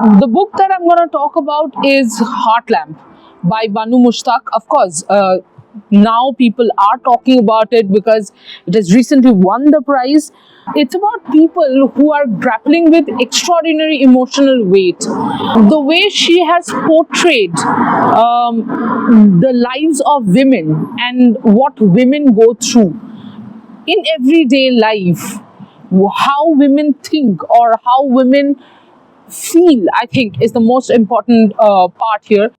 The book that I'm going to talk about is Heartlamp by Banu Mushtaq. Of course, now people are talking about it because it has recently won the prize. It's about people who are grappling with extraordinary emotional weight. The way she has portrayed the lives of women and what women go through in everyday life, how women think or how women feel, I think, is the most important part here.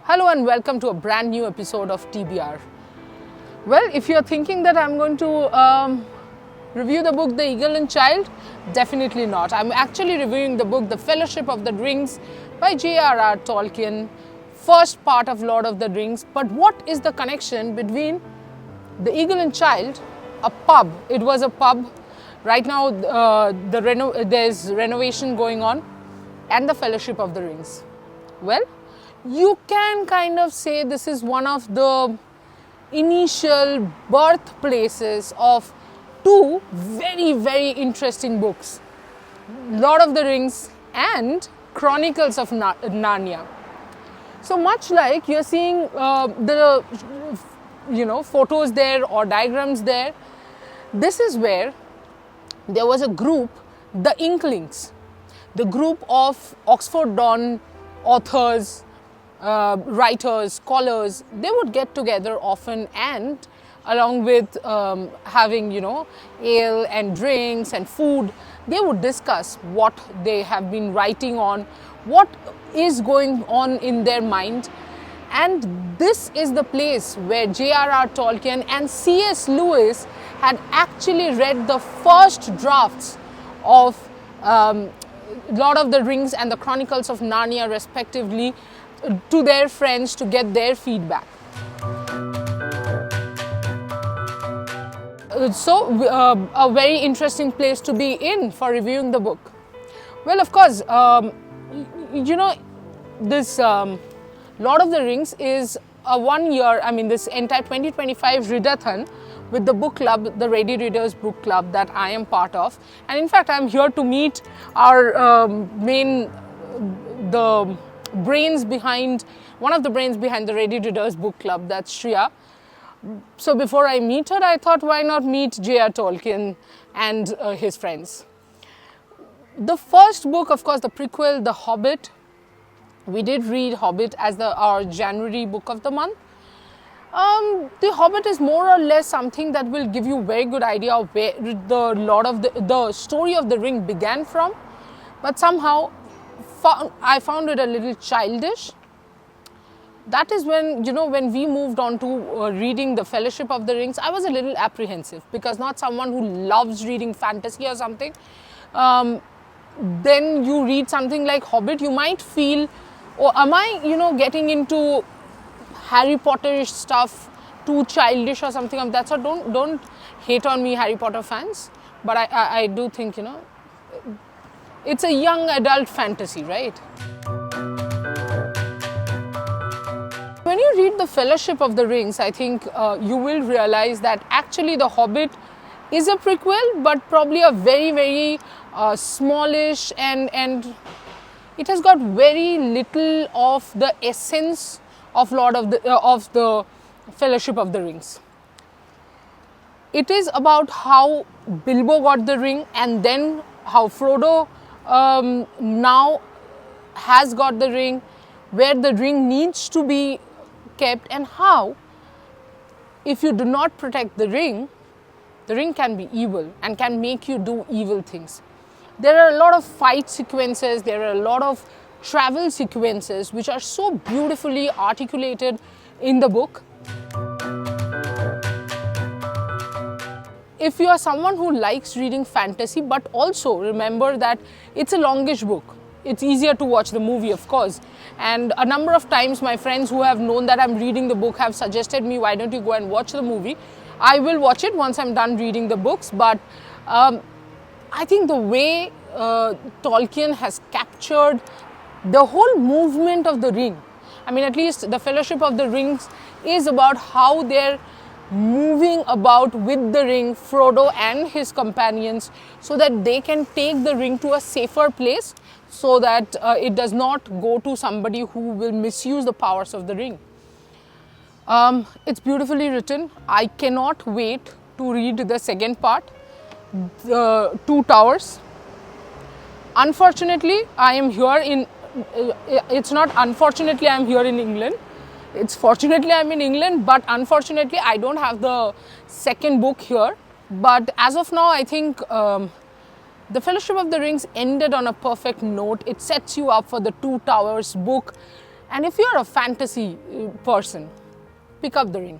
Hello and welcome to a brand new episode of TBR. Well, if you're thinking that I'm going to review the book The Eagle and Child, definitely not. I'm actually reviewing the book The Fellowship of the Rings by J.R.R. Tolkien, first part of Lord of the Rings. But what is the connection between The Eagle and Child, a pub? It was a pub. Right now there's renovation going on, and The Fellowship of the Rings. Well, you can kind of say this is one of the initial birthplaces of two very, very interesting books, Lord of the Rings and Chronicles of Narnia. So much like you're seeing the photos there or diagrams there, this is where there was a group, the Inklings, the group of Oxford-born authors, writers, scholars. They would get together often, and along with having ale and drinks and food, they would discuss what they have been writing on, what is going on in their mind. And this is the place where J.R.R. Tolkien and C.S. Lewis had actually read the first drafts of Lord of the Rings and the Chronicles of Narnia respectively to their friends to get their feedback. So a very interesting place to be in for reviewing the book. Well, of course, this Lord of the Rings is a 1 year, this entire 2025 readathon with the book club, the Ready Readers Book Club that I am part of. And in fact, I'm here to meet our one of the brains behind the Ready Readers Book Club, that's Shreya. So before I meet her, I thought, why not meet J.R.R. Tolkien and his friends. The first book, of course, the prequel, The Hobbit. We did read Hobbit as our January book of the month. The Hobbit is more or less something that will give you a very good idea of where the story of the ring began from, but somehow I found it a little childish. That is when we moved on to reading The Fellowship of the Rings, I was a little apprehensive, because not someone who loves reading fantasy or something. Then you read something like Hobbit, you might feel, oh, am I getting into Harry Potter-ish stuff, too childish or something of that sort? Don't hate on me, Harry Potter fans, but I do think it's a young adult fantasy, right? When you read The Fellowship of the Rings, I think you will realize that actually The Hobbit is a prequel, but probably a very, very smallish, and it has got very little of the essence of the Fellowship of the Rings. It is about how Bilbo got the ring, and then how Frodo now has got the ring, where the ring needs to be kept, and how if you do not protect the ring can be evil and can make you do evil things. There are a lot of fight sequences, there are a lot of travel sequences which are so beautifully articulated in the book. If you are someone who likes reading fantasy, but also remember that it's a longish book. It's easier to watch the movie, of course. And a number of times my friends who have known that I'm reading the book have suggested me, why don't you go and watch the movie? I will watch it once I'm done reading the books. But I think the way Tolkien has captured the whole movement of the ring, I mean, at least the Fellowship of the Rings is about how they're moving about with the ring, Frodo and his companions, so that they can take the ring to a safer place, so that it does not go to somebody who will misuse the powers of the ring. It's beautifully written. I cannot wait to read the second part, the Two Towers. Unfortunately, I am here in, it's not unfortunately I am here in England. It's fortunately I'm in England, but unfortunately I don't have the second book here. But as of now, I think the Fellowship of the Rings ended on a perfect note. It sets you up for the Two Towers book. And if you're a fantasy person, pick up the ring.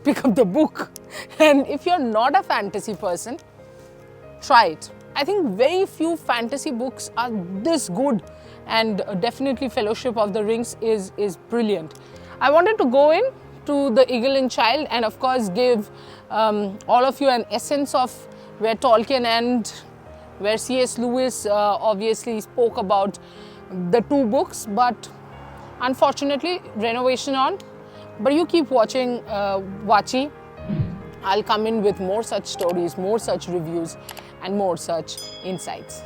Pick up the book. And if you're not a fantasy person, try it. I think very few fantasy books are this good. And definitely Fellowship of the Rings is brilliant. I wanted to go in to the Eagle and Child and of course give all of you an essence of where Tolkien and where C.S. Lewis obviously spoke about the two books, but unfortunately renovation on. But you keep watching Vachi. I'll come in with more such stories, more such reviews and more such insights.